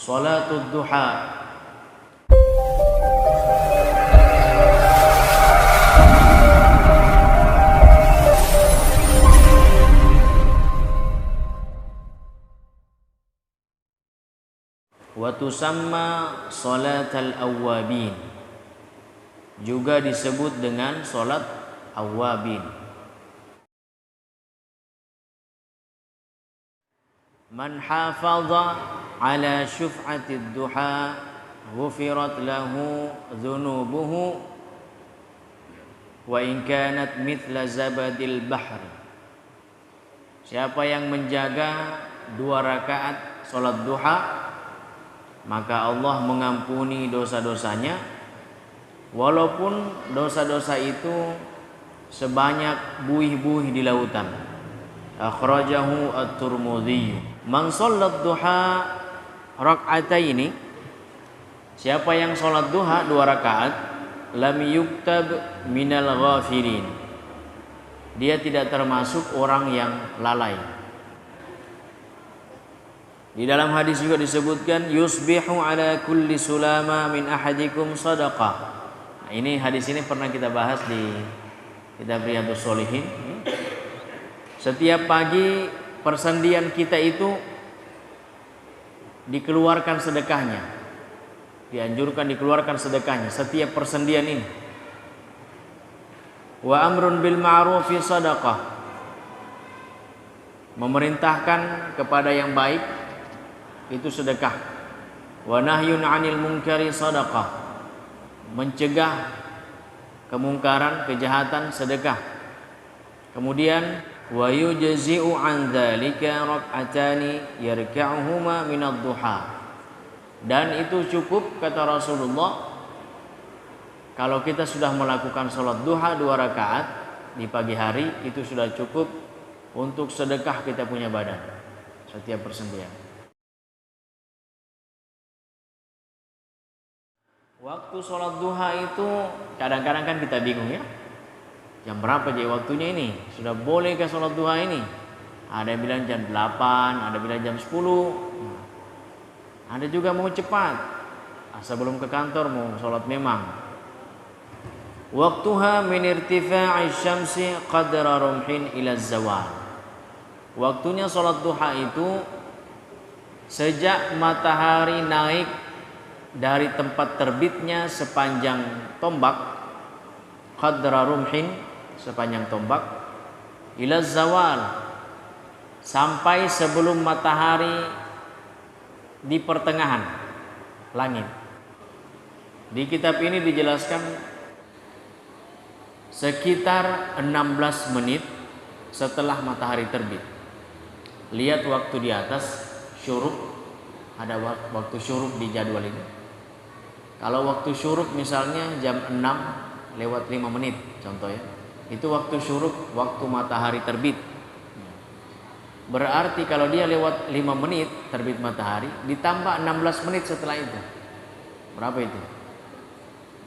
Salatul duha. Wa tusamma salatal awwabin, juga disebut dengan salat awwabin. Man hafadha ala syuf'atid duha ghufirat lahu dhunubuhu wa in kanat mithla zabadil bahr. Siapa yang menjaga 2 rakaat salat duha, maka Allah mengampuni dosa-dosanya, walaupun dosa-dosa itu sebanyak buih-buih di lautan. Akhrajahu at-Tirmidzi. Man shallat duha rak'ataini, siapa yang salat duha 2 rakaat, lam yuktab minal ghafilin, dia tidak termasuk orang yang lalai. Di dalam hadis juga disebutkan yusbihu ala kulli sulama min ahadikum sadaqah. Nah, ini hadis ini pernah kita bahas di kitab Riyadhus Shalihin. Setiap pagi persendian kita itu dikeluarkan sedekahnya. Dianjurkan dikeluarkan sedekahnya setiap persendian ini. Wa amrun bil ma'rufi sadaqah. Memerintahkan kepada yang baik itu sedekah. Wa nahyun 'anil munkari sadaqah. Mencegah kemungkaran, kejahatan, sedekah. Kemudian wa yujzi'u 'an dzalika rak'atani yarka'uhuma minad duha. Dan itu cukup, kata Rasulullah, kalau kita sudah melakukan salat duha 2 rakaat di pagi hari, itu sudah cukup untuk sedekah kita punya badan setiap persendian. Waktu sholat duha itu kadang-kadang kan kita bingung ya, jam berapa jadi waktunya ini? Sudah bolehkah sholat duha ini? Ada yang bilang jam 8, ada yang bilang jam 10. Ada juga mau cepat, sebelum ke kantor mau sholat memang. Waktuha min irtifa'i syamsi qadra rumhin ila zawal. Waktunya sholat duha itu sejak matahari naik dari tempat terbitnya sepanjang tombak, qadra rumhin, sepanjang tombak, ila zawal, sampai sebelum matahari di pertengahan langit. Di kitab ini dijelaskan sekitar 16 menit setelah matahari terbit. Lihat waktu di atas, syuruk, ada waktu syuruk di jadwal ini. Kalau waktu syuruk misalnya jam 6 lewat 5 menit contoh ya, itu waktu syuruk, waktu matahari terbit. Berarti kalau dia lewat 5 menit terbit matahari, ditambah 16 menit setelah itu, berapa itu?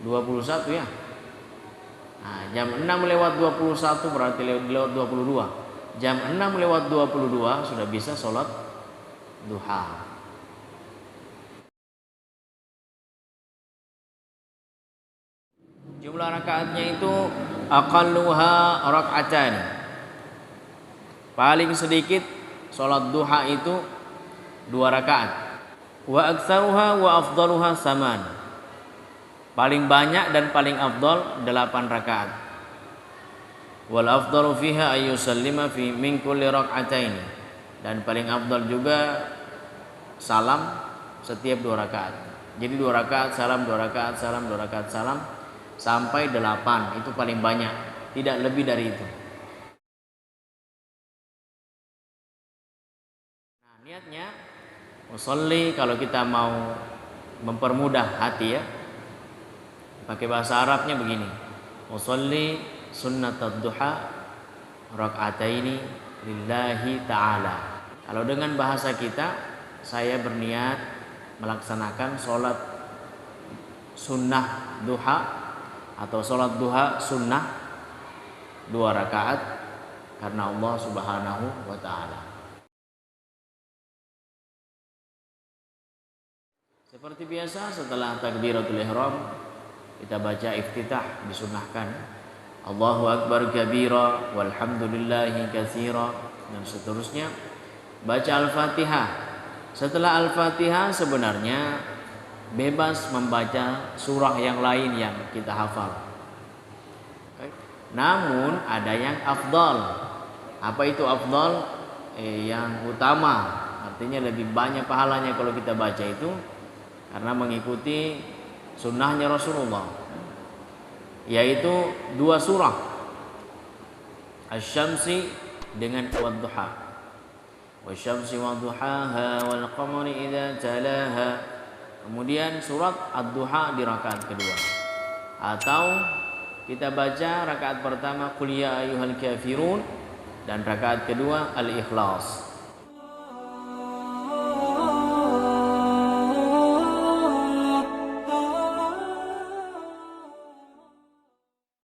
21 ya. Nah, jam 6 lewat 21 berarti lewat 22. Jam 6 lewat 22 sudah bisa sholat duha. Jumlah rakaatnya itu aqalluha rak'atan. Paling sedikit sholat duha itu 2 rakaat. Wa aktsaruha wa afdaluha saman. Paling banyak dan paling afdal 8 rakaat. Wal afdalu fiha ay yusallima fi min kulli rak'atain. Dan paling afdal juga salam setiap 2 rakaat. Jadi 2 rakaat salam, 2 rakaat salam, 2 rakaat salam sampai 8, itu paling banyak, tidak lebih dari itu. Nah, niatnya musolli, kalau kita mau mempermudah hati ya, pakai bahasa Arabnya begini: musolli sunnatud duha rak'ataini lillahi ta'ala. Kalau dengan bahasa kita, saya berniat melaksanakan sholat sunnah duha atau sholat duha sunnah 2 rakaat karena Allah Subhanahu wa ta'ala. Seperti biasa setelah takbiratul ihram kita baca iftitah, disunahkan Allahu akbar kabira walhamdulillahi katsira dan seterusnya. Baca Al-Fatihah. Setelah Al-Fatihah sebenarnya bebas membaca surah yang lain yang kita hafal. Namun ada yang afdal. Apa itu afdal? Yang utama, artinya lebih banyak pahalanya kalau kita baca itu karena mengikuti sunnahnya Rasulullah, yaitu 2 surah, Asy-Syamsi dengan Wadduha, Wasyamsi wadduhaha wal qamari idza talaha. Kemudian surat Ad-Duha di rakaat kedua, atau kita baca rakaat pertama Qul ya ayyuhal kafirun dan rakaat kedua Al-Ikhlas.